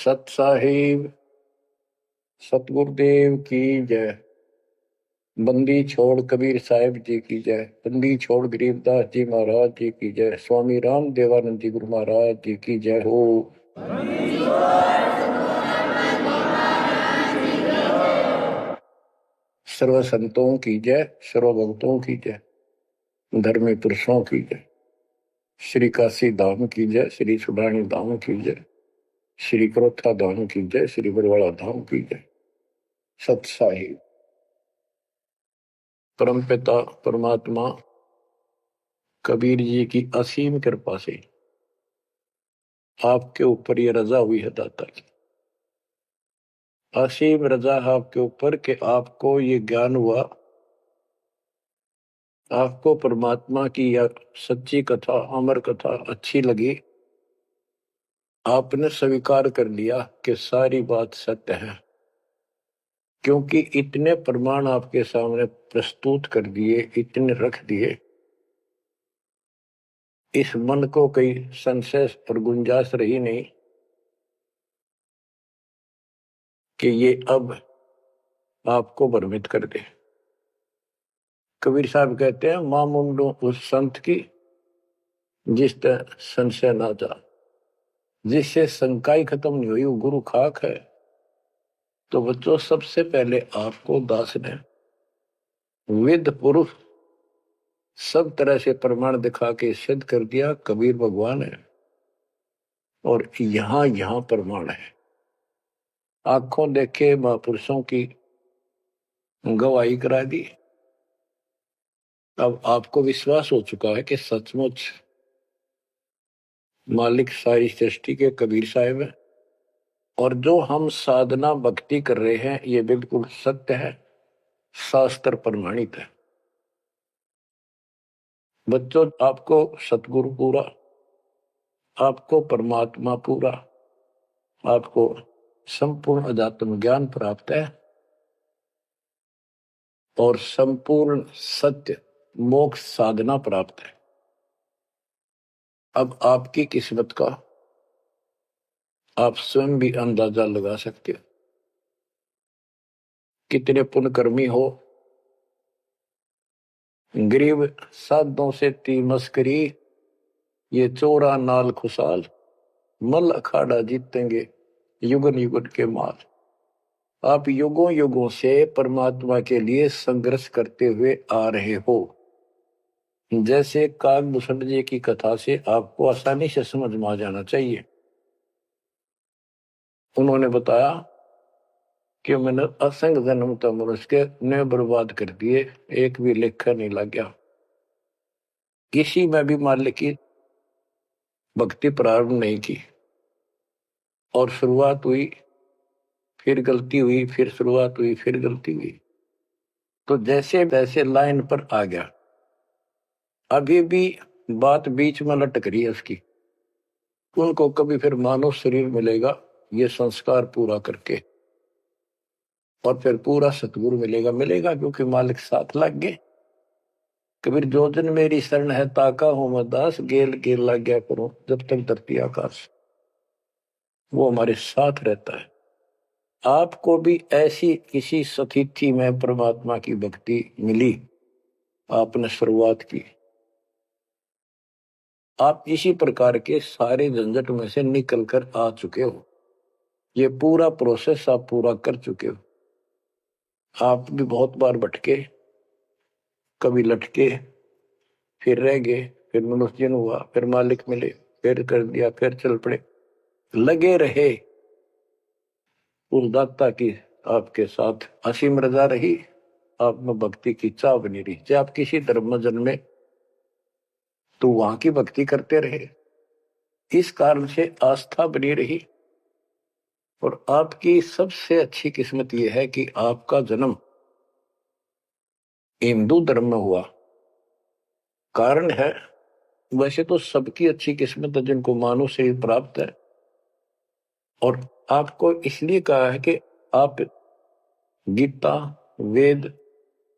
सत साहिब सतगुरुदेव की जय। बंदी छोड़ कबीर साहिब जी की जय। बंदी छोड़ गरीबदास जी महाराज जी की जय। स्वामी राम देवानंद जी गुरु महाराज जी की जय हो। सर्व संतों की जय, सर्व भक्तों की जय, धर्मी पुरुषों की जय। श्री काशी धाम की जय, श्री सुडानी धाम की जय, श्री क्रोथा धाम की जय, श्री बरवाड़ा धाम की जय। सत साहिब परमपिता परमात्मा कबीर जी की असीम कृपा से आपके ऊपर ये रजा हुई है दाता की। असीम रजा है आपके ऊपर कि आपको ये ज्ञान हुआ, आपको परमात्मा की यह सच्ची कथा, अमर कथा अच्छी लगी। आपने स्वीकार कर लिया कि सारी बात सत्य है, क्योंकि इतने प्रमाण आपके सामने प्रस्तुत कर दिए, इतने रख दिए, इस मन को कोई संशय और गुंजाइश रही नहीं कि ये अब आपको भ्रमित कर दे। कबीर साहब कहते हैं, मां मुंडो उस संत की जिस तरह संशय ना जा, जिससे शंकाई खत्म नहीं हुई, वो गुरु खाक है। तो बच्चों, सबसे पहले आपको दास ने वेद पुरुष सब तरह से प्रमाण दिखा के सिद्ध कर दिया कबीर भगवान है, और यहां प्रमाण है। आंखों देखे महापुरुषों की गवाही करा दी। अब आपको विश्वास हो चुका है कि सचमुच मालिक सारी सृष्टि के कबीर साहिब है, और जो हम साधना भक्ति कर रहे हैं ये बिल्कुल सत्य है, शास्त्र प्रमाणित है। बच्चों, आपको सतगुरु पूरा, आपको परमात्मा पूरा, आपको संपूर्ण अध्यात्म ज्ञान प्राप्त है, और संपूर्ण सत्य मोक्ष साधना प्राप्त है। अब आपकी किस्मत का आप स्वयं भी अंदाजा लगा सकते हो। कितने पुण्यकर्मी हो, गरीब साधों से ती मस्करी, ये चोरा नाल खुशाल, मल अखाड़ा जीतेंगे युगन युगन के माल। आप युगों युगों से परमात्मा के लिए संघर्ष करते हुए आ रहे हो। जैसे कागभूषण जी की कथा से आपको आसानी से समझ में आ जाना चाहिए। उन्होंने बताया कि मैंने असंख्य जन्म तो मनुष्य के ने बर्बाद कर दिए, एक भी लेखा नहीं लग गया। किसी में भी मालिक की भक्ति प्रारंभ नहीं की, और शुरुआत हुई, फिर गलती हुई, फिर शुरुआत हुई, फिर गलती हुई। तो जैसे जैसे लाइन पर आ गया, अभी भी बात बीच में लटक रही है उसकी। उनको कभी फिर मानव शरीर मिलेगा ये संस्कार पूरा करके, और फिर पूरा सतगुरु मिलेगा, क्योंकि मालिक साथ लग गए। कबीर जो दिन मेरी शरण है ताका हो मैं दास, गेल गेल लग गया करो जब तक धरती आकाश। वो हमारे साथ रहता है। आपको भी ऐसी किसी स्थिति में परमात्मा की भक्ति मिली, आपने शुरुआत की, आप इसी प्रकार के सारे झंझट में से निकल कर आ चुके हो। ये पूरा प्रोसेस आप पूरा कर चुके हो। आप भी बहुत बार भटके, कभी लटके, फिर रह गए, फिर मनुष्य जन्म हुआ, फिर मालिक मिले, फिर कर दिया, फिर चल पड़े, लगे रहे। उस दाता की आपके साथ असीम रजा रही, आप में भक्ति की चाह बनी रही। चाहे आप किसी धर्म में जन्मे तो वहां की भक्ति करते रहे, इस कारण से आस्था बनी रही। और आपकी सबसे अच्छी किस्मत यह है कि आपका जन्म हिंदू धर्म में हुआ। कारण है, वैसे तो सबकी अच्छी किस्मत है जिनको मानव शरीर प्राप्त है, और आपको इसलिए कहा है कि आप गीता, वेद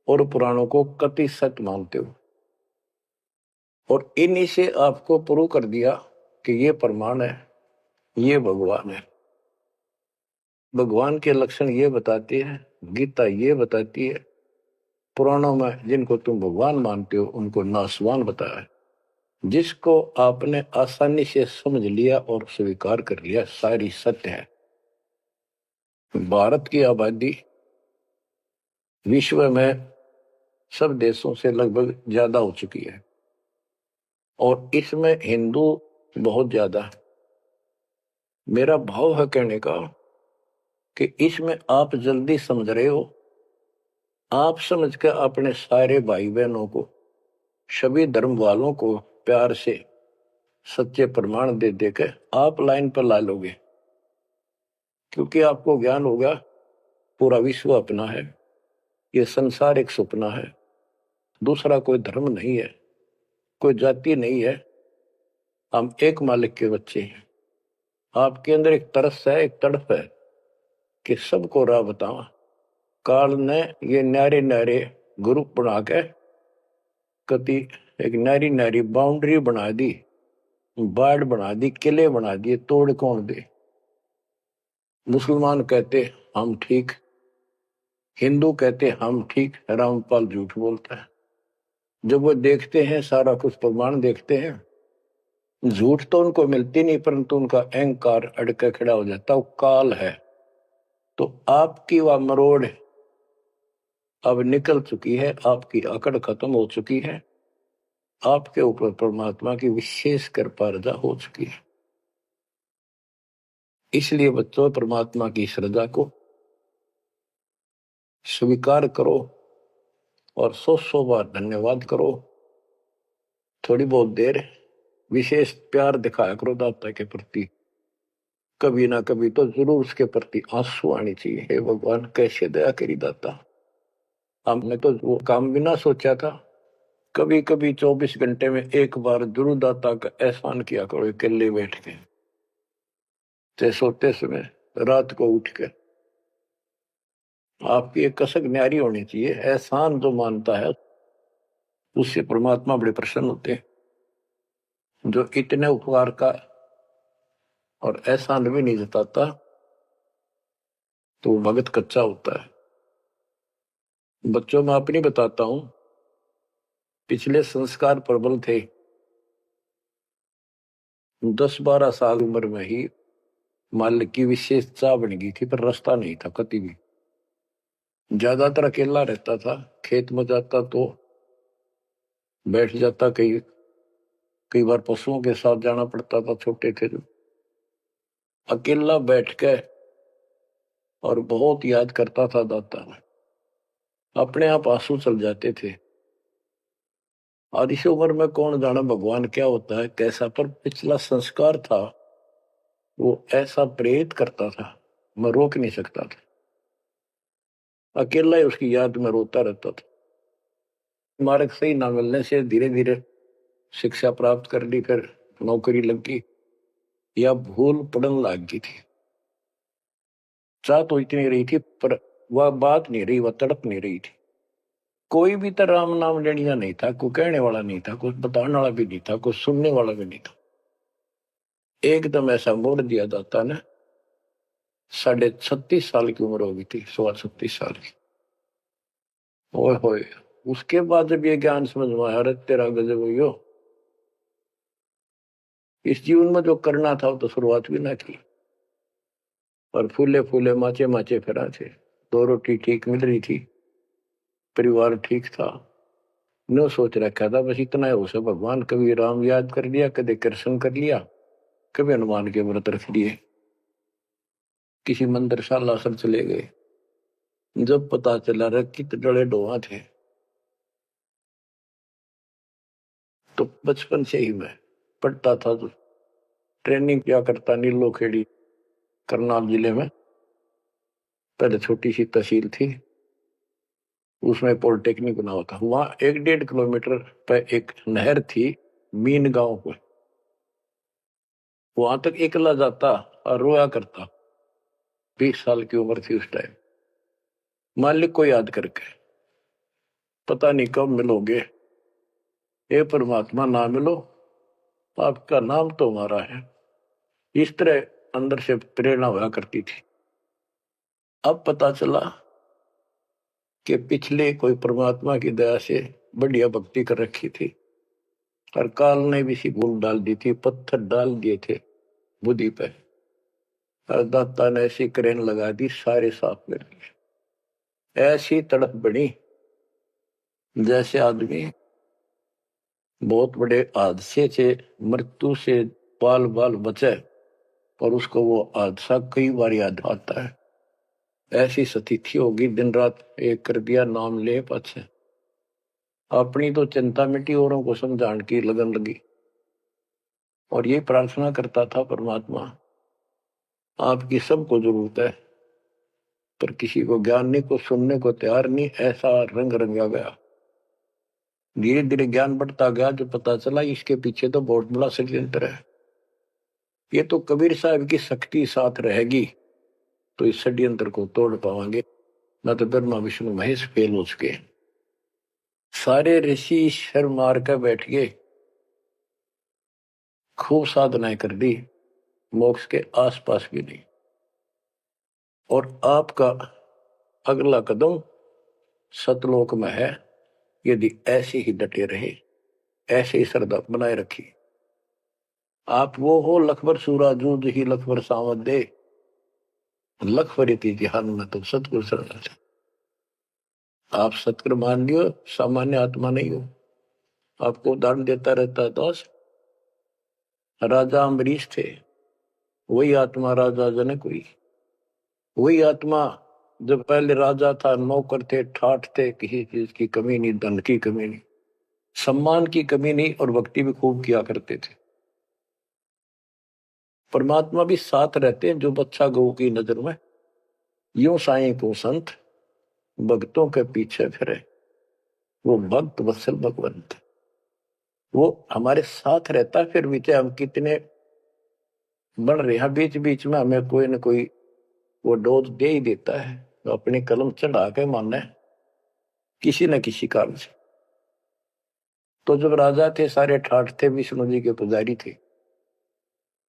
और पुराणों को कति सत्य मानते हो, और इन्हीं से आपको प्रूव कर दिया कि ये प्रमाण है, ये भगवान है। भगवान के लक्षण ये बताती है, गीता ये बताती है, पुराणों में जिनको तुम भगवान मानते हो उनको नासवान बताया है। जिसको आपने आसानी से समझ लिया और स्वीकार कर लिया, सारी सत्य है। भारत की आबादी विश्व में सब देशों से लगभग ज्यादा हो चुकी है और इसमें हिंदू बहुत ज्यादा है। मेरा भाव है कहने का कि इसमें आप जल्दी समझ रहे हो। आप समझ कर अपने सारे भाई बहनों को, सभी धर्म वालों को प्यार से सच्चे प्रमाण दे देकर आप लाइन पर ला लोगे, क्योंकि आपको ज्ञान होगा पूरा विश्व अपना है, ये संसार एक सपना है, दूसरा कोई धर्म नहीं है, कोई जाति नहीं है, हम एक मालिक के बच्चे हैं। आपके अंदर एक तरस है, एक तड़प है कि सबको राह बतावा। काल ने ये न्यारे न्यारे ग्रुप बना के कति एक नारी नारी बाउंड्री बना दी, बाढ़ बना दी, किले बना दिए, तोड़ कौन दे। मुसलमान कहते हम ठीक, हिंदू कहते हम ठीक, रामपाल झूठ बोलता है। जब वो देखते हैं सारा कुछ प्रमाण देखते हैं, झूठ तो उनको मिलती नहीं, परंतु उनका अहंकार अड़के खड़ा हो जाता, वो काल है। तो आपकी वह मरोड़ अब निकल चुकी है, आपकी अकड़ खत्म हो चुकी है, आपके ऊपर परमात्मा की विशेष कृपा रजा हो चुकी है। इसलिए बच्चों, परमात्मा की श्रद्धा को स्वीकार करो और 100 बार धन्यवाद करो। थोड़ी बहुत देर विशेष प्यार दिखाया करो दाता के प्रति, कभी ना कभी तो जरूर उसके प्रति आंसू आनी चाहिए। हे भगवान, कैसे दया करी दाता, हमने तो वो काम भी ना सोचा था। कभी कभी 24 घंटे में एक बार जरूर दाता का एहसान किया करो, अकेले बैठ के, चाहे सोते समय, रात को उठ के। आपकी एक कसक न्यारी होनी चाहिए। एहसान जो मानता है उससे परमात्मा बड़े प्रसन्न होते हैं। जो इतने उपकार का और एहसान भी नहीं जताता तो भगत कच्चा होता है। बच्चों, मैं अपनी बताता हूं, पिछले संस्कार प्रबल थे। 10-12 साल उम्र में ही मालिक की विशेष चाह बन गई थी, पर रास्ता नहीं था कभी भी। ज्यादातर अकेला रहता था, खेत में जाता तो बैठ जाता, कई बार पशुओं के साथ जाना पड़ता था, छोटे थे जो। अकेला बैठ के और बहुत याद करता था दाता, अपने आप आंसू चल जाते थे। और इस उम्र में कौन जाना भगवान क्या होता है, कैसा, पर पिछला संस्कार था वो ऐसा प्रेरित करता था, मैं रोक नहीं सकता था। अकेला ही उसकी याद में रोता रहता था। मार्ग सही ना मिलने से धीरे धीरे शिक्षा प्राप्त कर ली, फिर नौकरी लग गई, या भूल पड़न लग गई थी। चाह तो इतनी रही थी, पर वह बात नहीं रही, वह तड़प नहीं रही थी। कोई भी तो राम नाम लेनिया नहीं था, कोई कहने वाला नहीं था, कुछ बताने वाला भी नहीं था, कुछ सुनने वाला भी नहीं था। एकदम ऐसा मोड़ दिया दाता ने। 36.5 साल की उम्र हो गई थी, 36.5 साल की। ओए होए, उसके बाद जब ये ज्ञान समझ में आया, अरे तेरा गजब हुई, इस जीवन में जो करना था वो तो शुरुआत भी ना की। और फूले फूले माचे माचे फिरा थे, 2 रोटी ठीक मिल रही थी, परिवार ठीक था। नो सोच रखा था बस इतना है, उसे भगवान कभी राम याद कर लिया, कभी कृष्ण कर लिया, कभी हनुमान के व्रत रख लिए, किसी मंदिर शाला सब चले गए। जब पता चला रे कितने डले डोहा थे, तो बचपन से ही मैं पढ़ता था, तो ट्रेनिंग क्या करता नीलो खेड़ी करनाल जिले में। पहले छोटी सी तहसील थी, उसमें पॉलिटेक्निक बना होता, वहां 1-1.5 किलोमीटर पे एक नहर थी, मीन गांव को। वहां तक एकला जाता और रोया करता। 20 साल की उम्र थी उस टाइम। मालिक को याद करके, पता नहीं कब मिलोगे, हे परमात्मा ना मिलो, आपका नाम तो हमारा है। इस तरह अंदर से प्रेरणा हुआ करती थी। अब पता चला कि पिछले कोई परमात्मा की दया से बढ़िया भक्ति कर रखी थी और काल ने भी सी भूल डाल दी थी, पत्थर डाल दिए थे बुद्धि पे और दाता ने ऐसी क्रेन लगा दी, सारे साफ कर दिए। ऐसी तड़प बनी जैसे आदमी बहुत बड़े हादसे से मृत्यु से बाल बाल बचे और उसको वो हादसा कई बार याद आता है। ऐसी स्थिति होगी, दिन रात एक कर दिया नाम ले पाछे। अपनी तो चिंता मिटी, औरों को समझाने की लगन लगी और ये प्रार्थना करता था, परमात्मा आपकी सबको जरूरत है पर किसी को ज्ञान नहीं, को सुनने को तैयार नहीं। ऐसा रंग रंगा गया, धीरे धीरे ज्ञान बढ़ता गया, जो पता चला इसके पीछे तो बहुत बड़ा षड्यंत्र है। ये तो कबीर साहब की शक्ति साथ रहेगी तो इस षड्यंत्र को तोड़ पाएंगे, न तो ब्रह्मा विष्णु महेश फेल हो चुके। सारे ऋषि शर मार कर बैठ गए, खूब साधनाएं कर दी, मोक्ष के आसपास भी नहीं। और आपका अगला कदम सतलोक में है, यदि ऐसे ही डटे रहे, ऐसे ही श्रद्धा बनाए रखी। आप वो हो लखबर सूरा जूझ ही लखबर सावत दे, लखबर जिहान में तो सतगुरु शरण। आप सतगुरु मान लियो, सामान्य आत्मा नहीं हो। आपको उदाहरण देता रहता है दोस्त, राजा अम्बरीश थे, वही आत्मा राजा जनक हुई। वही आत्मा जब पहले राजा था, नौकर थे, ठाठ थे, किसी चीज की कमी नहीं, धन की कमी नहीं, सम्मान की कमी नहीं, और भक्ति भी खूब किया करते थे। परमात्मा भी साथ रहते हैं जो बच्चा गौ की नजर में। यूं साईं को संत भक्तों के पीछे फिरे, वो भक्त वत्सल भगवंत, वो हमारे साथ रहता। फिर भी चाहे हम कितने बढ़ रहे हैं, बीच बीच में हमें कोई न कोई वो डोज दे ही देता है, तो अपनी कलम चढ़ा के मानना है किसी न किसी कारण से। तो जब राजा थे, सारे ठाठ थे, विष्णु जी के पुजारी थे,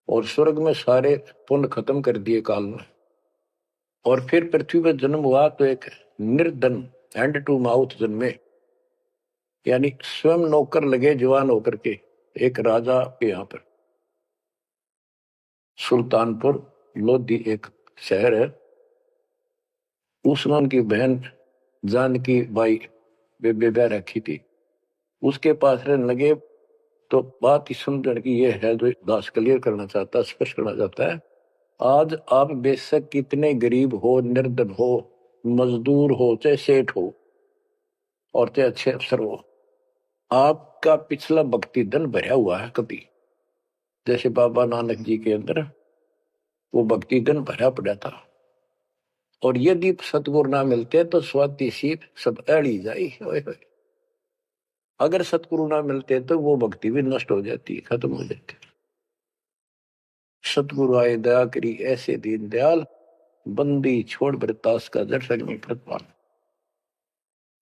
और स्वर्ग में सारे पुण्य खत्म कर दिए काल में, और फिर पृथ्वी पर जन्म हुआ तो एक निर्धन हैंड टू माउथ जन्मे, यानी स्वयं नौकर लगे जवान होकर के एक राजा के यहाँ पर। सुल्तानपुर लोधी एक शहर है, उसमें उनकी बहन जानकी बाई बेबे रखी थी, उसके पास रहने लगे। तो बात ही समझने की ये है जो दास क्लियर करना चाहता है, स्पष्ट करना चाहता है। आज आप बेशक कितने गरीब हो, निर्धन हो, मजदूर हो, चाहे सेठ हो और चाहे अच्छे अफसर हो, आपका पिछला भक्ति धन भरा हुआ है कभी। जैसे बाबा नानक जी के अंदर वो भक्ति धन भरा पड़ा था, और यदि सतगुरु ना मिलते तो स्वाति सीप सब अड़ी जाई। अगर सतगुरु ना मिलते तो वो भक्ति भी नष्ट हो जाती, खत्म हो जाती। सतगुरु आए दया करी, ऐसे दीन दयाल बंदी छोड़ बरतास का दर्शक में प्रतिपाल।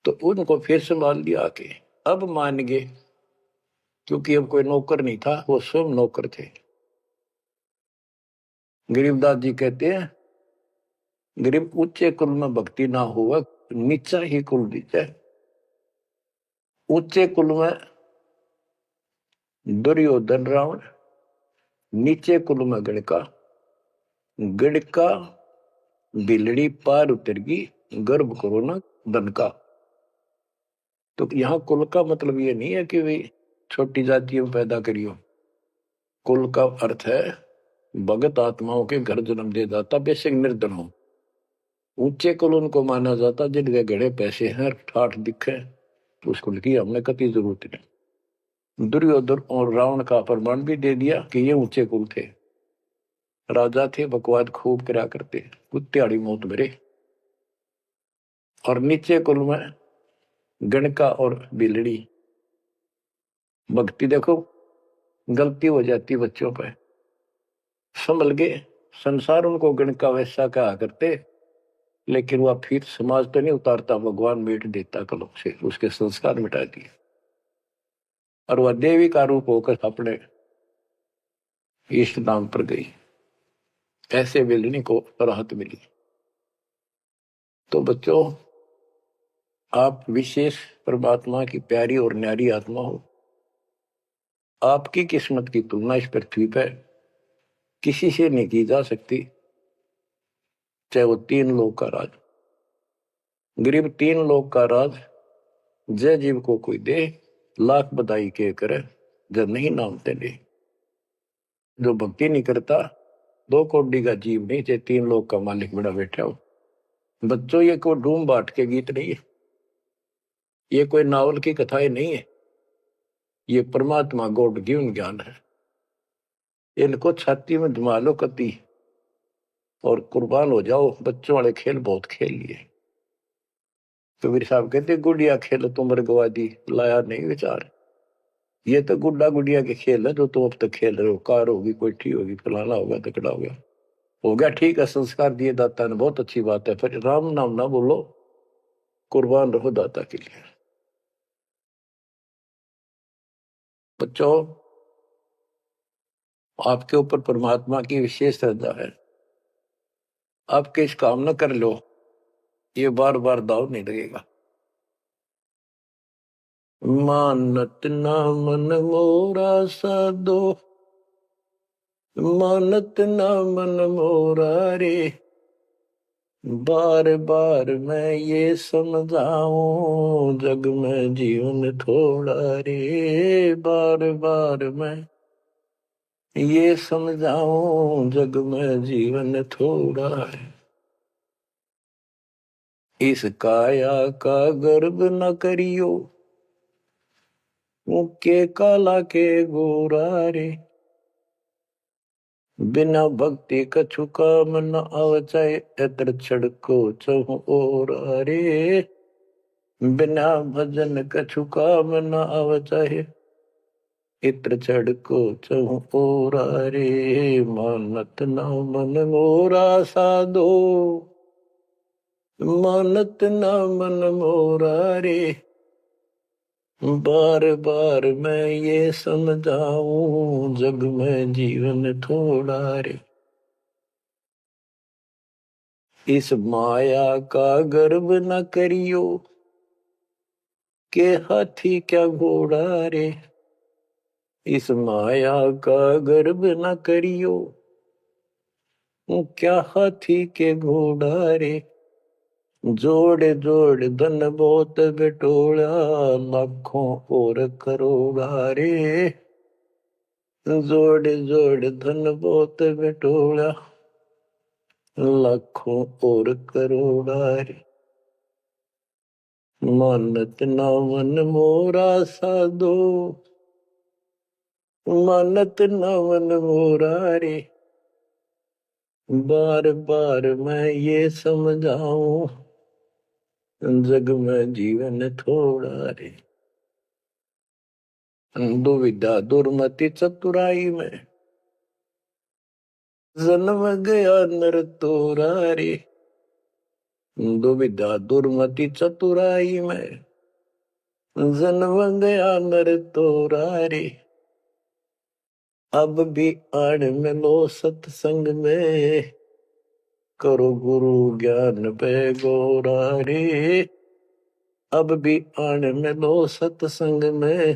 तो उनको फिर संभाल लिया के अब मान गए, क्योंकि अब कोई नौकर नहीं था, वो स्वयं नौकर थे। गरीबदास जी कहते हैं, गरीब ऊंचे कुल में भक्ति ना हुआ, नीचा ही कुल दीजिए। ऊंचे कुल में दुर्योधन रावण, नीचे कुल में गणका, गणका बिलड़ी पार उतर गई, गर्भ करो ना धन का। तो यहाँ कुल का मतलब ये नहीं है कि भाई छोटी जातियों में पैदा करियो। कुल का अर्थ है भगत आत्माओं के घर जन्म दे जाता, बेसिक निर्धन हो। ऊंचे कुल उनको माना जाता जिनके घड़े पैसे हैं, ठाठ दिखे, तो उस कुल की हमने कभी जरूरत नहीं। दुर्योधन और रावण का प्रमाण भी दे दिया कि ये ऊंचे कुल थे, राजा थे, बकवाद खूब करा करते, कुत्तेआड़ी मौत भरे। और नीचे कुल में गणका और बिलड़ी, भक्ति देखो गलती हो जाती बच्चों पर, संभल गए। संसार उनको गणका वैसा कहा करते, लेकिन वह फिर समाज तो नहीं उतारता, भगवान मिट देता कलम से, उसके संस्कार मिटा दिए, और वह देवी का रूप होकर अपने इष्ट धाम पर गई। ऐसे बिलनी को राहत मिली। तो बच्चों, आप विशेष परमात्मा की प्यारी और न्यारी आत्मा हो। आपकी किस्मत की तुलना इस पृथ्वी पर किसी से नहीं की जा सकती, चाहे वो 3 लोक का राज, गरीब 3 लोक का राज जय जीव को कोई दे, लाख बधाई के करे, जब नहीं नामते नहीं। जो भक्ति नहीं करता, 2 कौड़ी का जीव नहीं, चाहे 3 लोक का मालिक बड़ा बैठा हो। बच्चों, ये कोई डूम बाट के गीत नहीं है, ये कोई नावल की कथाएं नहीं है, ये परमात्मा गॉड गिवन ज्ञान है। इनको छाती में जमा लो कति और कुर्बान हो जाओ। बच्चों वाले खेल बहुत खेल लिए। कबीर साहब कहते, गुड़िया खेल तुम गवा दी, लाया नहीं विचार। ये तो गुड्डा गुड़िया के खेल है जो तुम अब तक खेल रहे हो। कार होगी, कोठी होगी, फलाना होगा, तकड़ा हो गया ठीक है, संस्कार दिए दाता ने, बहुत अच्छी बात है, फिर राम नाम ना बोलो, कुर्बान रहो दाता के लिए। बच्चों, आपके ऊपर परमात्मा की विशेष श्रद्धा है। आपके इस काम न कर लो, ये बार बार दाव नहीं लगेगा। मानत ना मन मोरा साधो, मानत ना मन मोरा रे, बार बार मैं ये समझाऊं, जग में जीवन थोड़ा रे। बार बार मैं ये समझाऊं, जग में जीवन थोड़ा है। इस काया का गर्व न करियो, के काला के गोरा रे। बिना भक्ति कछु काम न आवचाए, एतर छड़को चहु और रे। बिना भजन कछु काम न आवचाए, इत्र छड़को चहु और रे। मानत न मन मोरा साधो, मानत न मन मोरा रे। बार बार मैं ये समझाऊं, जग में जीवन थोड़ा रे। इस माया का गर्व न करियो, के हाथी क्या घोड़ा रे। इस माया का गर्व न करियो, क्या हाथी के घोड़ा रे। जोड़ जोड़ धन बहुत बिटोड़ा, लाखों और करोड़ा रे। जोड़ जोड़ धन बहुत बिटोड़ा, लाखों और करोड़ा रे। मानत ना मन मोरा साधो, मानत ना मन मोरा रे। बार बार मैं ये समझाऊं, जग में जीवन थोड़ा रे। दुविधा दुर्मति चतुराई में, जन्म गया नर तोरा रे। दुविधा दुर्मति चतुराई में, जन्म गया नर तोरा रे। अब भी आड़ में लो सत्संग में, करो गुरु ज्ञान पे गोरा रे। अब भी आड़ में लो सत्संग में,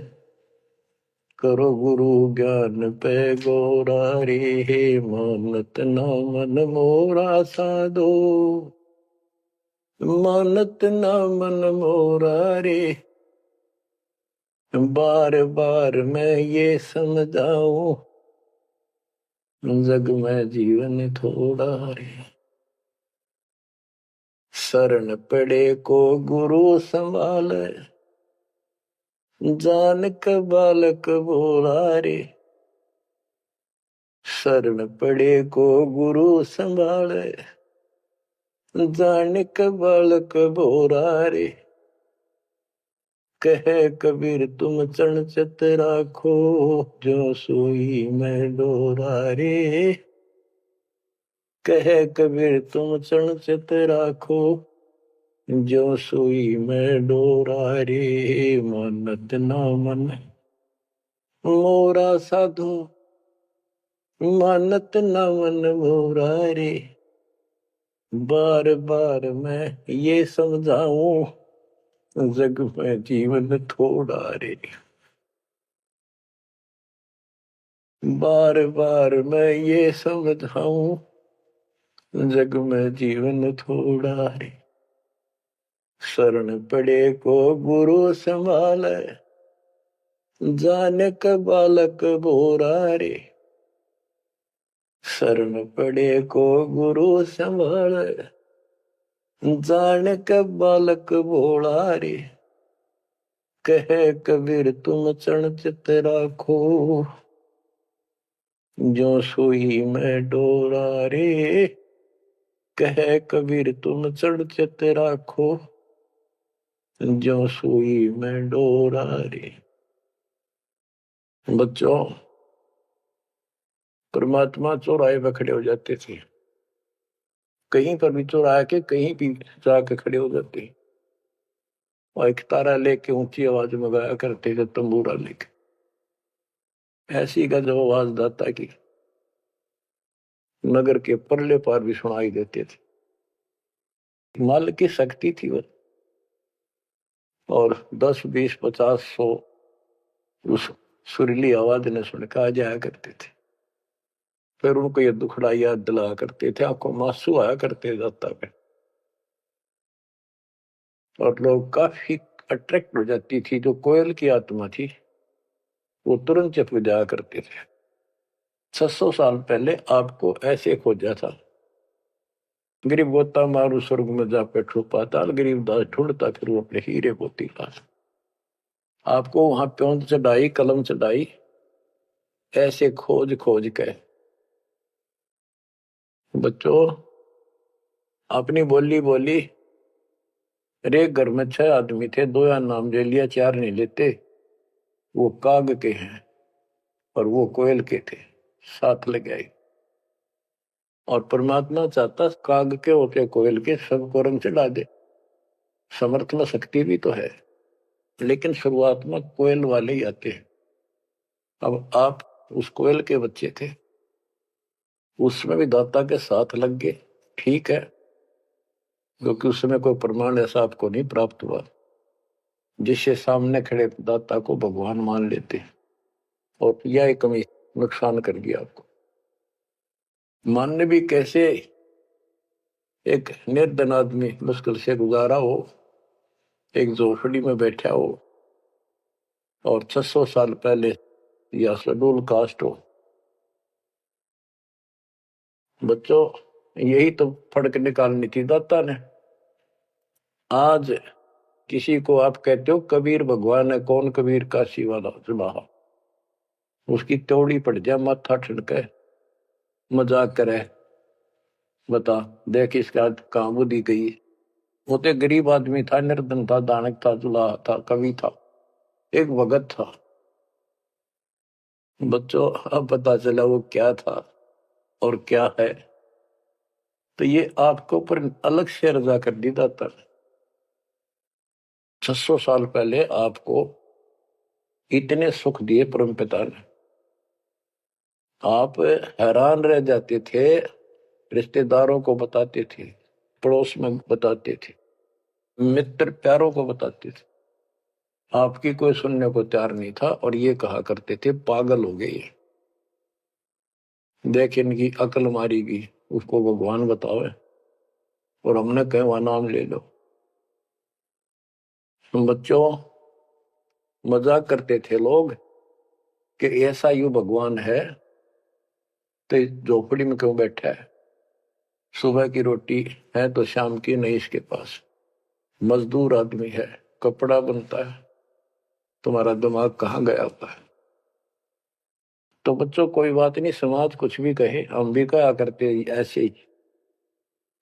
करो गुरु ज्ञान पे गोरा रे। मानत ना मन मोरा साधो, मानत ना मन मोरा रे। बार बार मैं ये समझाऊं, जग में जीवन थोड़ा रे। शरण पड़े को गुरु संभाले, जान का बालक बोला रे। शरण पड़े को गुरु संभाले, जान का बालक बोला रे। कहे कबीर तुम चरण चित राखो, जो सोई मैं डोरा रे। कहे कबीर तुम चरण चित राखो, जो सोई मैं डोरा रे। मानत ना मन मोरा साधु, मानत ना मन मोरा रे। बार बार मैं ये समझाऊं, जग में जीवन थोड़ा रे। बार बार मैं ये समझाऊं, जग में जीवन थोड़ा रे। शरण पड़े को गुरु संभाले, जाने का बालक बोरा रे। शरण पड़े को गुरु संभाले, जाने का बालक भोला रे। कहे कबीर तुम चरण चित राखो, जो सुई में डोरा रे। कहे कबीर तुम चरण चित राखो, जो सुई में डोरा रे। बच्चों, परमात्मा चौराहे पर खड़े हो जाते थे, कहीं पर भी चौराहे के कहीं भी जाके खड़े हो जाते और एक तारा लेके ऊंची आवाज में गाया करते थे, तंबूरा लेके। ऐसी गजब आवाज दाता की नगर के परले पार भी सुनाई देते थे। माल की शक्ति थी वो, और 10, 20, 50, 100 उस सुरीली आवाज ने सुन के आ जाया करते थे। फिर उनको ये दुखड़ा याद दिला करते थे, आंखों में आंसू आया करते दाता पे, और लोग काफी अट्रैक्ट हो जाती थी। जो कोयल की आत्मा थी वो तुरंत चप जाया करते थे। 600 साल पहले आपको ऐसे खोजा था, गरीब गोता मारू स्वर्ग में जा बैठो पाताल, गरीब दास ढूंढता फिर वो अपने हीरे मोती पास। आपको वहां प्योंद चढ़ाई, कलम चढ़ाई, ऐसे खोज खोज के। बच्चों, अपनी बोली बोली। एक घर में 6 आदमी थे, 2 या नाम ले लिया, 4 नहीं लेते। वो काग के हैं और वो कोयल के थे, साथ लग आई। और परमात्मा चाहता काग के होते कोयल के सबको रंग चढ़ा दे। समर्थ में शक्ति भी तो है, लेकिन शुरुआत में कोयल वाले ही आते हैं। अब आप उस कोयल के बच्चे थे, उसमें भी दाता के साथ लग गए, ठीक है, क्योंकि उस समय कोई प्रमाण ऐसा आपको नहीं प्राप्त हुआ जिससे सामने खड़े दाता को भगवान मान लेते, और यह कमी नुकसान कर गया आपको। मानने भी कैसे? एक निर्धन आदमी मुश्किल से गुजारा हो, एक झोपड़ी में बैठा हो, और 600 साल पहले या शेड्यूल कास्ट हो। बच्चों, यही तो फर्क निकालनी थी दाता ने। आज किसी को आप कहते हो कबीर भगवान है, कौन कबीर? काशी वाला जबाहा, उसकी त्योड़ी पड़ जाए, माथा ठनके, मजाक करे, बता देख इसका कहां बुद्धि गई। वो तो गरीब आदमी था, निर्धन था, दानक था, जुलाहा था, कवि था, एक भगत था। बच्चों, अब पता चला वो क्या था और क्या है। तो ये आपको ऊपर अलग से रजा कर दी दाता। 600 साल पहले आपको इतने सुख दिए परमपिता ने, आप हैरान रह जाते थे। रिश्तेदारों को बताते थे, पड़ोस में बताते थे, मित्र प्यारों को बताते थे, आपकी कोई सुनने को तैयार नहीं था। और ये कहा करते थे पागल हो गए, देख इनकी अकल मारी गई, उसको भगवान बताओ, और हमने कहे वह नाम ले लो। बच्चों, मजाक करते थे लोग कि ऐसा यू भगवान है तो झोपड़ी में क्यों बैठा है? सुबह की रोटी है तो शाम की नहीं इसके पास, मजदूर आदमी है, कपड़ा बनता है, तुम्हारा दिमाग कहाँ गया हुआ है? तो बच्चों, कोई बात नहीं, समाज कुछ भी कहे, हम भी कहा करते ऐसे ही।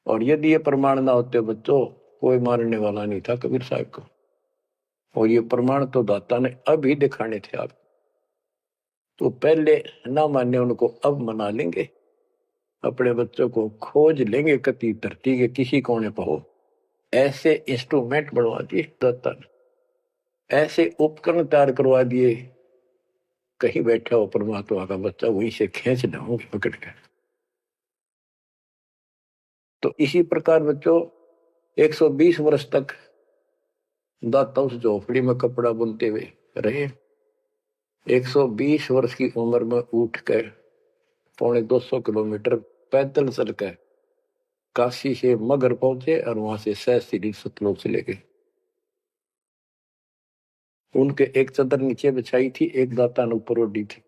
और यदि ये प्रमाण ना होते बच्चों, कोई मारने वाला नहीं था कबीर साहब को। और ये प्रमाण तो दाता ने अभी दिखाने थे आप, तो पहले ना माने उनको अब मना लेंगे। अपने बच्चों को खोज लेंगे कति धरती के किसी कोने पर हो, ऐसे इंस्ट्रूमेंट बनवा दिए दाता ने, ऐसे उपकरण तैयार करवा दिए, कहीं बैठा हो परमात्मा का बच्चा वहीं से खींच लाऊंगे पकड़ कर। तो इसी प्रकार बच्चों 120 वर्ष तक दाता उस झोपड़ी में कपड़ा बुनते हुए रहे। 120 वर्ष की उम्र में उठ कर 250 किलोमीटर पैदल चलकर काशी से मगर पहुंचे और वहां से सहस्त्री सतलोक से लेके उनके एक चादर नीचे बिछाई थी, एक दाता ने ऊपर ओढ़ी थी।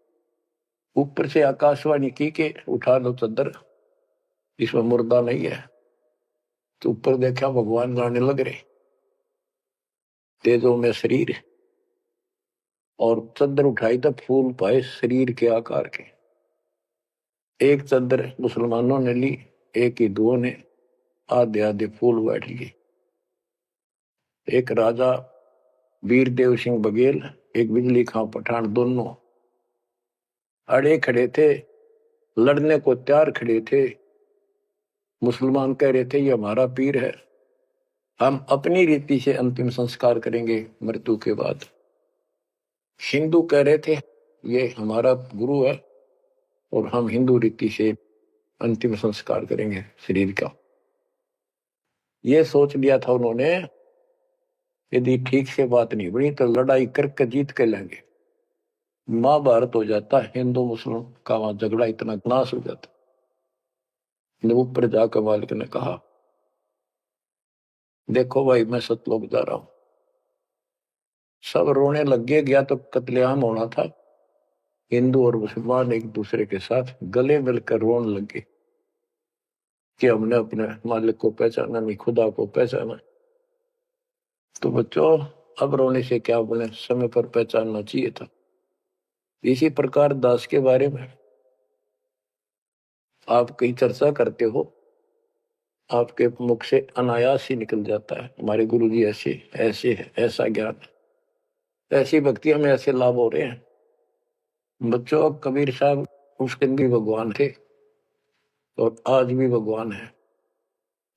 ऊपर से आकाशवाणी की के उठा लो चादर, इसमें मुर्दा नहीं है। तो ऊपर देखा भगवान गाने लग रहे, तेजों में शरीर, और चादर उठाई तो फूल पाए शरीर के आकार के। एक चादर मुसलमानों ने ली, एक हिंदुओं ने आधे आधे फूल बैठ लिए। एक राजा वीरदेव सिंह बघेल, एक बिजली खां पठान, दोनों अड़े खड़े थे, लड़ने को तैयार खड़े थे। मुसलमान कह रहे थे ये हमारा पीर है, हम अपनी रीति से अंतिम संस्कार करेंगे मृत्यु के बाद। हिंदू कह रहे थे ये हमारा गुरु है और हम हिंदू रीति से अंतिम संस्कार करेंगे शरीर का। ये सोच लिया था उन्होंने, यदि ठीक से बात नहीं बनी तो लड़ाई करके जीत के लेंगे। महाभारत हो जाता, हिंदू मुस्लिम का वहां झगड़ा इतना नाश हो जाता। ऊपर जाकर मालिक ने कहा देखो भाई मैं सतलोक जा रहा हूं। सब रोने लग गया तो कत्लेआम होना था। हिंदू और मुसलमान एक दूसरे के साथ गले मिलकर रोने लगे कि हमने अपने मालिक को पहचाना नहीं, खुदा को पहचाना। तो बच्चों अब रोने से क्या बने, समय पर पहचानना चाहिए था। इसी प्रकार दास के बारे में आप कहीं चर्चा करते हो, आपके मुख से अनायास ही निकल जाता है हमारे गुरुजी ऐसे ऐसे है, ऐसा ज्ञान, ऐसी भक्ति हमें ऐसे लाभ हो रहे हैं। बच्चों कबीर साहब उस दिन भी भगवान थे और आज भी भगवान है।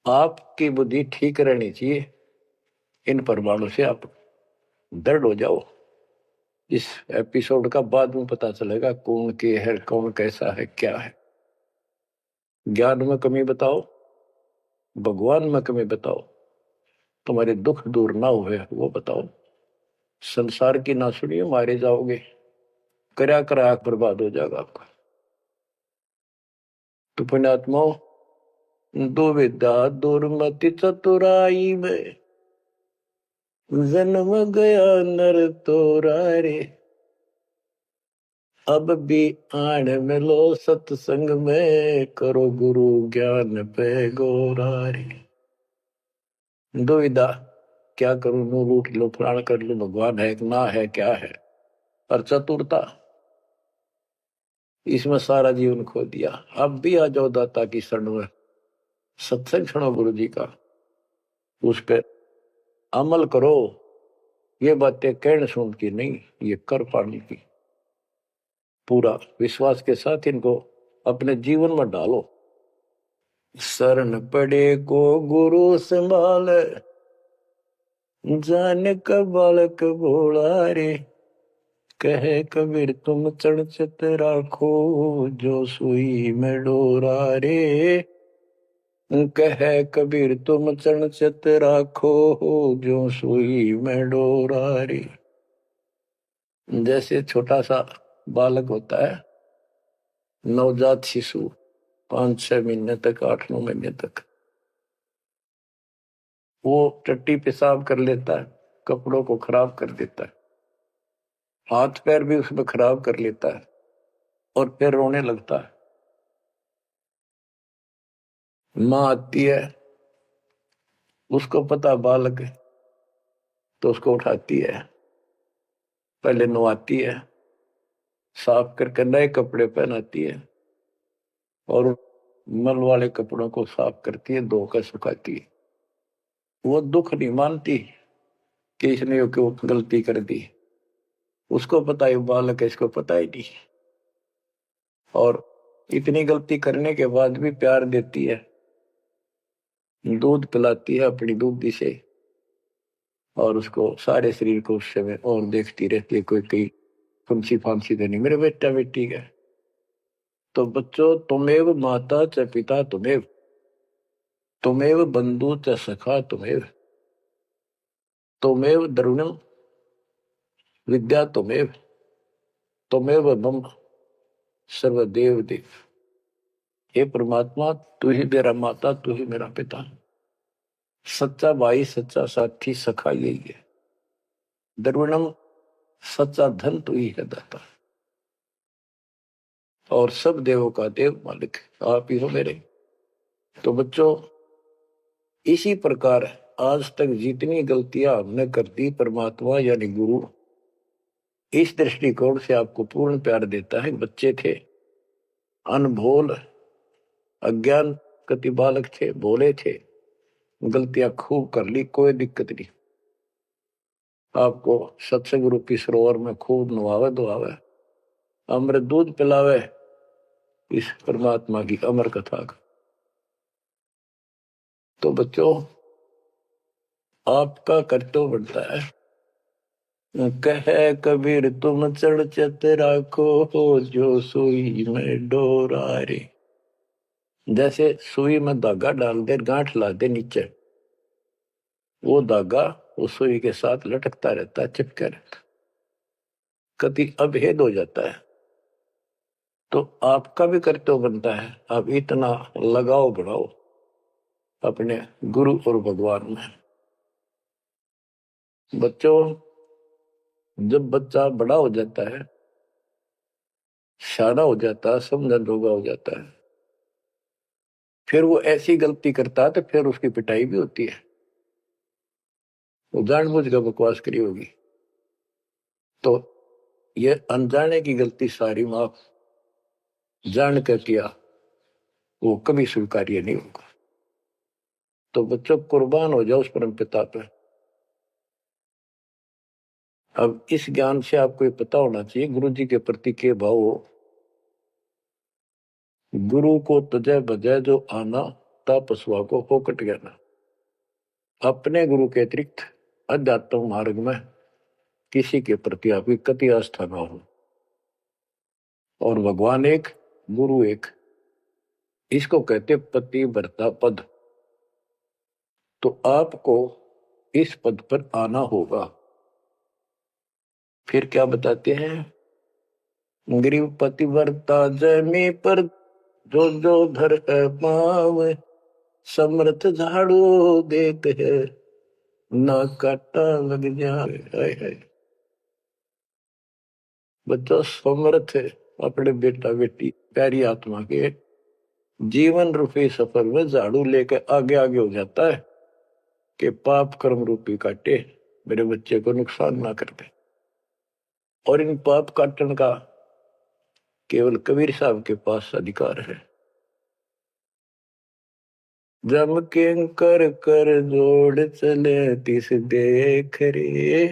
आपकी बुद्धि ठीक रहनी चाहिए, इन प्रमाणों से आप दृढ़ हो जाओ। इस एपिसोड का बाद में पता चलेगा कौन के है, कौन कैसा है, क्या है। ज्ञान में कमी बताओ, भगवान में कमी बताओ, तुम्हारे दुख दूर ना हुए वो बताओ। संसार की ना सुनिए, मारे जाओगे, करा करा बर्बाद हो जाएगा आपका। तो पुण्यात्माओं, दुविधा दुर्मति चतुराई में जन्म गया नर तोरा रे। अब भी आण मिलो सत्संग में, करो गुरु ज्ञान पे गोरा रे। दुविधा, क्या करूं, नो लूट लो, प्राण कर लो, भगवान है ना है, क्या है। और चतुरता, इसमें सारा जीवन खो दिया। अब भी आ जाओ दाता की शरण में, सत्संग सुनो गुरु जी का, उस पर अमल करो। ये बातें कहने सुन की नहीं, ये कर पाने की। पूरा विश्वास के साथ इनको अपने जीवन में डालो। शरण पड़े को गुरु संभाल, जान का बालक भोला रे। कहे कबीर तुम चढ़ चित राखो, जो सुई में डोरा रे। कहे कबीर तुम चढ़ चित राखो, जो सुई में डोरा रे। जैसे छोटा सा बालक होता है, नवजात शिशु, 5-6 महीने तक, 8-9 महीने तक, वो टट्टी पेशाब कर लेता है, कपड़ों को खराब कर देता है, हाथ पैर भी उसमें खराब कर लेता है और फिर रोने लगता है। माँ आती है, उसको पता बालक है, तो उसको उठाती है, पहले नवाती है, साफ करके नए कपड़े पहनाती है और मल वाले कपड़ों को साफ करती है, धोकर सुखाती है। वो दुख नहीं मानती कि इसने क्यों गलती कर दी, उसको पता है बालक है, इसको पता ही नहीं। और इतनी गलती करने के बाद भी प्यार देती है, दूध पिलाती है अपनी दूधी से, और उसको सारे शरीर को उस समय और देखती रहती है, कोई कहीं फंसी फांसी तो नहीं मेरे बेटा बेटी का। तो बच्चों, तुमेव माता च पिता तुमेव, तुमेव बंधु च सखा तुमेव द्रविणम विद्या तुमेव मम सर्वदेव देव। हे परमात्मा, तू ही मेरा माता, तू ही मेरा पिता, सच्चा भाई, सच्चा साथी, सखा यही है। द्रविणम, सच्चा धन तू ही है दाता, और सब देवों का देव मालिक आप ही हो मेरे। तो बच्चों, इसी प्रकार आज तक जितनी गलतियां हमने कर दी, परमात्मा यानी गुरु इस दृष्टिकोण से आपको पूर्ण प्यार देता है। बच्चे थे, अनभोल, अज्ञान कति बालक थे, भोले थे, गलतियां खूब कर ली, कोई दिक्कत नहीं। आपको सत्संग रूपी सरोवर में खूब नवावे धोआवे, अमृत दूध पिलावे इस परमात्मा की अमर कथा का। तो बच्चों, आपका कर्तव्य बनता है, कहे कबीर तुम चढ़ चत राखो, जो सुई में डोरा रे। जैसे सुई में धागा डाल दे, गांठ ला दे नीचे, वो धागा उस सुई के साथ लटकता रहता है, चिपका रहता, कभी अभेद हो जाता है। तो आपका भी कर्तव्य बनता है, आप इतना लगाव बढ़ाओ अपने गुरु और भगवान में। बच्चों, जब बच्चा बड़ा हो जाता है, शाना हो जाता है, समझन जोगा हो जाता है, फिर वो ऐसी गलती करता है तो फिर उसकी पिटाई भी होती है। वो जानबूझ कर बकवास करी होगी, तो ये अनजाने की गलती सारी माफ जान कर किया, वो कभी स्वीकार्य नहीं होगा। तो बच्चों, कुर्बान हो जाओ उस परम पिता पर। अब इस ज्ञान से आपको ये पता होना चाहिए गुरु जी के प्रति के भाव हो। गुरु को तजय बजय जो आना, तापस्वा को फोकट गया। अपने गुरु के अतिरिक्त अध्यात्म मार्ग में किसी के प्रति आपकी कति आस्था ना हो। और भगवान एक, गुरु एक, इसको कहते पतिव्रता पद। तो आपको इस पद पर आना होगा। फिर क्या बताते हैं, गरीब पतिव्रता जमी पर जो जो धर पाव, समर्थ झाड़ू देत है ना काटा लग जाए। बच्चा समर्थ है अपने बेटा बेटी प्यारी आत्मा के जीवन रूपी सफर में झाड़ू लेकर आगे आगे हो जाता है कि पाप कर्म रूपी काटे मेरे बच्चे को नुकसान ना कर दे। और इन पाप काटने का केवल कबीर साहब के पास अधिकार है। जम के कर कर जोड़ चले तिस देख रे,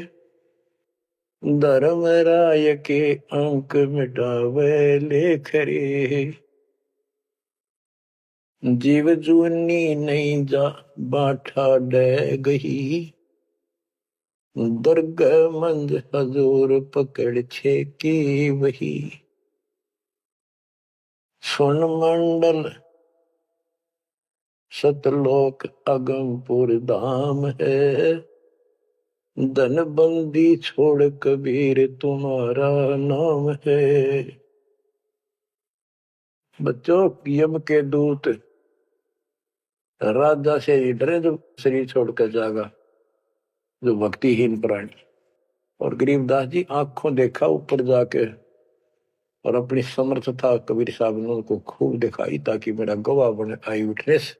धर्म राय के अंक मिटावे लेख रे। जीव जूनी नहीं जा बाठा डे गही, दुर्ग मंज हजूर पकड़ छे की वही। सुन मंडल सतलोक अगमपुर धाम है, धन बंदी छोड़ कबीर तुम्हारा नाम है। बच्चों, यम के दूत राजा से डरे जो शरीर छोड़कर जागा, जो भक्तिहीन प्राणी। और गरीबदास जी आंखों देखा ऊपर जाके, और अपनी समर्थता कबीर साहब ने उनको खूब दिखाई, ताकि मेरा गवाह बने आई विटनेस,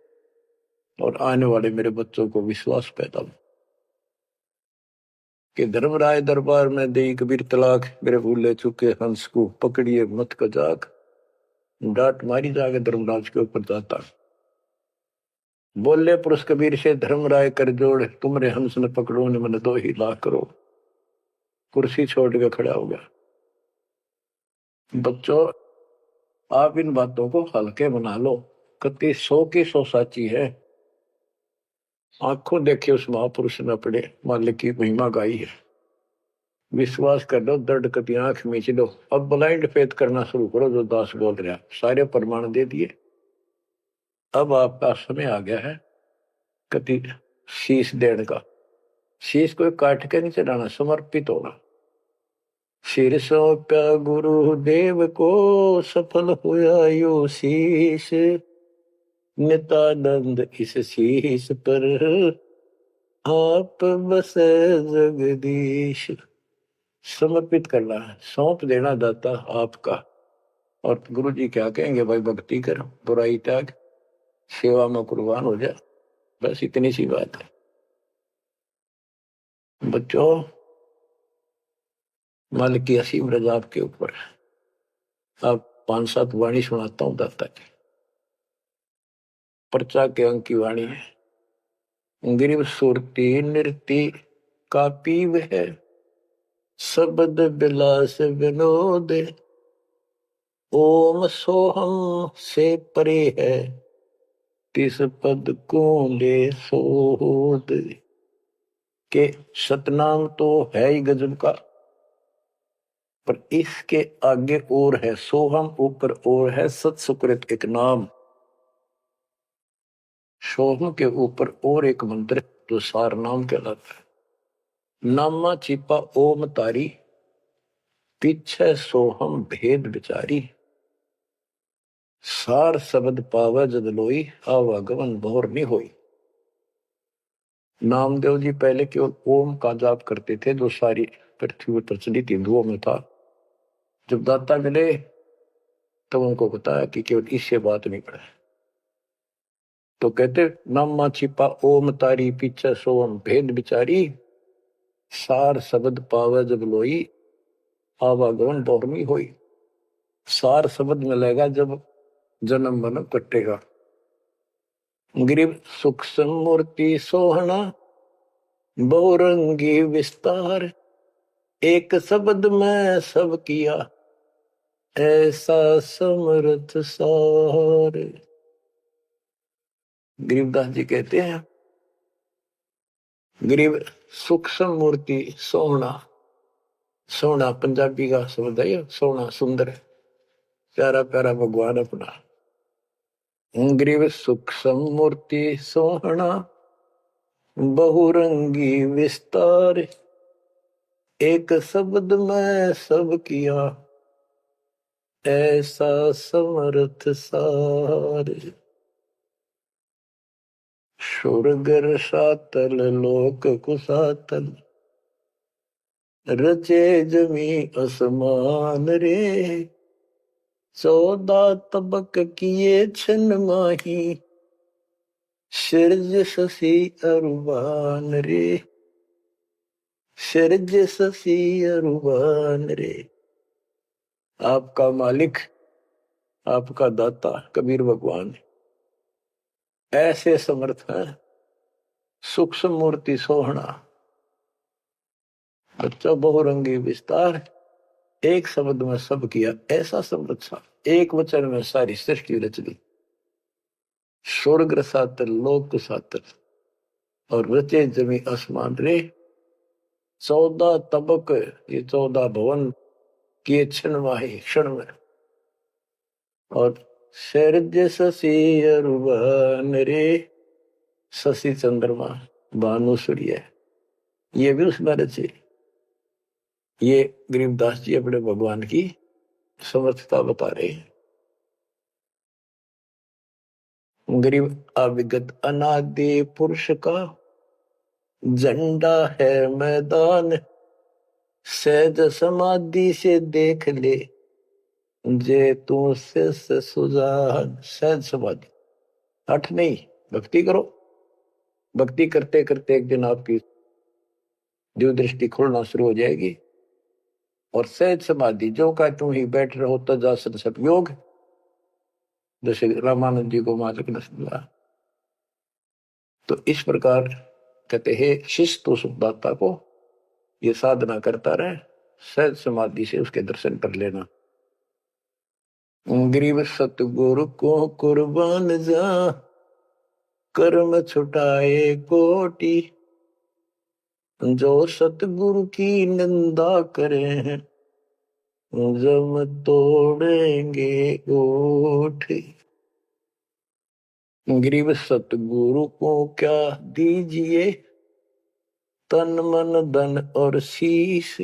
और आने वाले मेरे बच्चों को विश्वास पैदा हो कि धर्मराय दरबार में दे कबीर तलाक, मेरे भूले चुके हंस को पकड़िए मत कजाक। डांट मारी जाके धर्मराज के ऊपर जाता, बोले पुरुष कबीर से धर्मराय कर जोड़, तुमरे हंस न पकड़ो ने मन 2 ही लाख करो। कुर्सी छोड़ के खड़ा हो गया। बच्चों, आप इन बातों को हल्के बना लो, कति 100 की 100 साची है। आंखों देखे उस महापुरुष ने अपने मालिक की महिमा गाई है। विश्वास कर लो, दर्द कति आंख मीच लो। अब ब्लाइंड फेथ करना शुरू करो, जो दास बोल रहा, सारे प्रमाण दे दिए। अब आपका समय आ गया है कति शीश देने का, शीश कोई काट के नहीं चढ़ाना, समर्पित होना। सिर सौंप्या गुरुदेव को, सफल हुआ यो शीश, नित्यानंद इस शीश पर आप बसे जगदीश। समर्पित करना है, सौंप देना दाता आपका। और गुरु जी क्या कहेंगे, भाई भक्ति कर, बुराई त्याग, सेवा में कुर्बान हो जा। बस इतनी सी बात है बच्चों। मालिक की असीम रजा आपके ऊपर। आप 5-7 वाणी सुनाता हूं दाता की। पर्चा के अंक की वाणी है। गिरिव सुरती नृति का पीव है, शब्द विलास विनोद, ओम सोहम से परे है, तिस पद को ले सोद। के सतनाम तो है ही गजब का, पर इसके आगे और है सोहम, ऊपर और है सत सुकृत एक नाम। सोहम के ऊपर और एक मंत्र जो सार नाम कहलाता है। नामा छिपा ओम तारी, पीछे सोहम भेद विचारी, सार शब्द पावे जद लोई, आवागमन भोर नहीं होई। नामदेव जी पहले केवल ओम का जाप करते थे, जो सारी पृथ्वी पर प्रचलित हिंदुओं में था। जब दाता मिले तब उनको बताया कि केवल इससे बात नहीं पड़े, तो कहते नामा छिपा ओम तारी, पीछे सोम भेद बिचारी, सार शब्द पावे जब लोई, आवागमन बहुरमी होई। सार शब्द मिलेगा जब जन्म मन कटेगा। गिरिव सूक्ष्म मूर्ति सोहना, बहुरंगी विस्तार, एक शब्द में सब किया, ऐसा समर्थ सार। गरीबदास जी कहते हैं, गरीब सूक्ष्म मूर्ति सोहना, सोना पंजाबी का शब्द है, सोना सुंदर, प्यारा प्यारा भगवान अपना। गरीब सूक्ष्म मूर्ति सोहना, बहुरंगी विस्तार, एक शब्द में सब किया, ऐसा समर्थ सार। स्वर्ग सातल लोक कुसातल, रचे जमी असमान रे, 14 तबक किए छन माही, सिरज शशि अरुबान रे, सिरज शशि अरुबान रे। आपका मालिक, आपका दाता कबीर भगवान ऐसे समर्थ है। सूक्ष्म मूर्ति सोहना, बच्चा बहुरंगी विस्तार, एक शब्द में सब किया, ऐसा समर्थ सा, एक वचन में सारी सृष्टि रच दी। स्वर्ग सातल लोक सातल, और रचे जमी आसमान रे, 14 तबक, ये 14 भवन किए क्षण माही, क्षण में। और शरज शशि अरुबान रे, शशि चंद्रमा भानु सूर्य, ये भी उसमें रचे। ये गरीबदास जी अपने भगवान की समर्थता बता रहे हैं। गरीब अविगत अनादि पुरुष का झंडा है मैदान, सहज समाधि से देख ले, जे तू से सुजान। सहज समाधि, हठ नहीं, भक्ति करो। भक्ति करते करते एक दिन आपकी दिव्य दृष्टि खुलना शुरू हो जाएगी। और सहज समाधि, जो का तुम ही बैठ रहो तजासन सतयोग, जैसे रामानंद जी को मालिक ने सुना। तो इस प्रकार कहते हैं शिष्य तो सुखदाता को ये साधना करता रहे, सहज समाधि से उसके दर्शन कर लेना। गरीब सतगुरु को कुर्बान जा, कर्म छुटाए कोटि, जो सतगुरु की निंदा करे हैं, जम तोड़ेंगे ओठ। गरीब सतगुरु को क्या दीजिए, तन मन धन और शीश,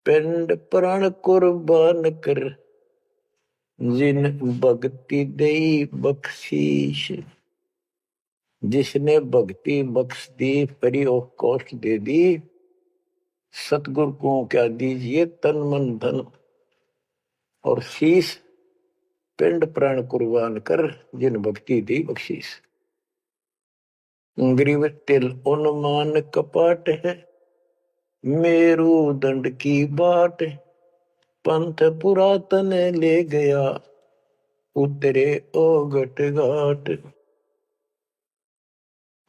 पिंड प्राण कुर्बान कर, जिन भक्ति दई बख्शीश। जिसने भक्ति बख्श दी, फ्री ऑफ कॉस्ट दे दी, सतगुरु को क्या दीजिए, तन मन धन और शीश, पिंड प्राण कुर्बान कर, जिन भक्ति दी बख्शीश। गरीब तिल उन्मान कपाट है, मेरू दंड की बाट, पंथ पुरातन ले गया, उतरे ओगट घाट।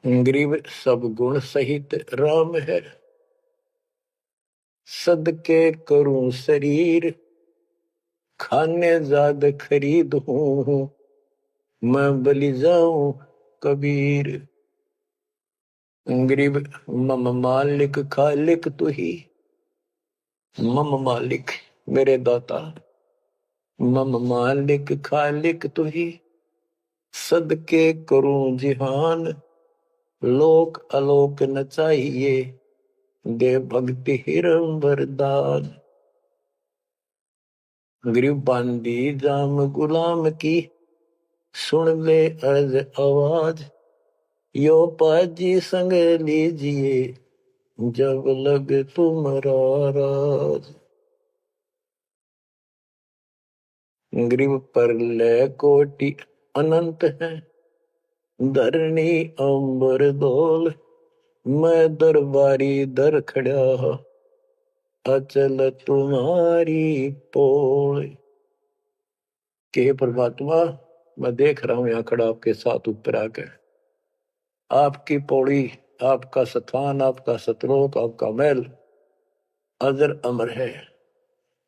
गरीब सब गुण सहित राम है, सदके करूं शरीर, खाने जाद खरीद हूं, मैं बलि जाऊं कबीर। गरीब मम मालिक खालिक तू ही, मम मालिक मेरे दाता, मम मालिक खालिक तू ही, सदके करूं जिहान, लोक अलोक न चाहिए, दे भक्ति हिरम वरदान। गरीब बांदी जाम गुलाम की, सुन ले अर्ज आवाज, यो पाजी संग लीजिए, जब लग तुम्हारा राज। गरीब परलय कोटि अनंत है, धरणी अंबर डोल, मैं दरबारी दर खड़ा, अचल तुम्हारी पोल। के परमात्मा, मैं देख रहा हूं यहां खड़ा आपके साथ ऊपर आकर, आपकी पौड़ी, आपका स्थान, आपका सतलोक, आपका महल अजर अमर है,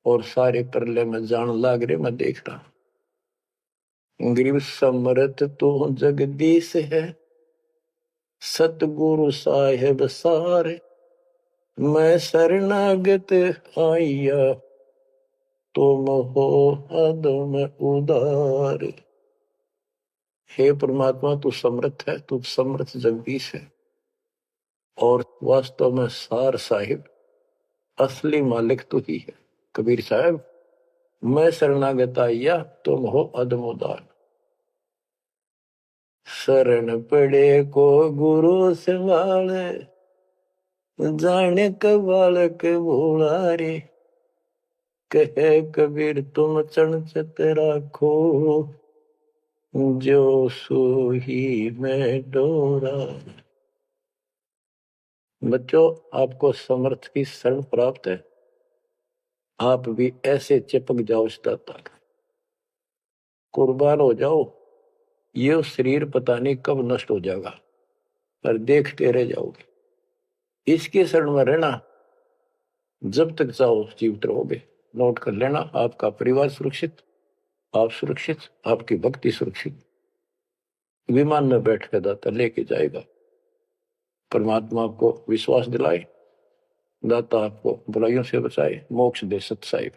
और सारे परले में जान लाग रहे, मैं देख रहा हूं। गरीब समरथ तो जगदीश है, सतगुरु साहेब सारे, मैं शरणागत आइया, तुम हो अदम उदार। हे परमात्मा, तू समर्थ है, तू समर्थ जगदीश है, और वास्तव में सार साहिब असली मालिक तू ही है। कबीर साहब, मैं शरणागत आइया, तुम हो अदम उदार। शरण पड़े को गुरु संभाले, जाने कबालक भोला रे, कहे कबीर तुम चणचत राखो, जो सोही में डोरा। बच्चों, आपको समर्थ की शरण प्राप्त है, आप भी ऐसे चिपक जाओ इस दाता, कुर्बान हो जाओ। ये शरीर पता नहीं कब नष्ट हो जाएगा, पर देखते रह जाओगे। इसके शरण में रहना, जब तक चाहो जीवित रहोगे। नोट कर लेना, आपका परिवार सुरक्षित, आप सुरक्षित, आपकी भक्ति सुरक्षित। विमान में बैठ कर दाता लेके जाएगा। परमात्मा आपको विश्वास दिलाए, दाता आपको बुराइयों से बचाए, मोक्ष दे सत साहिब।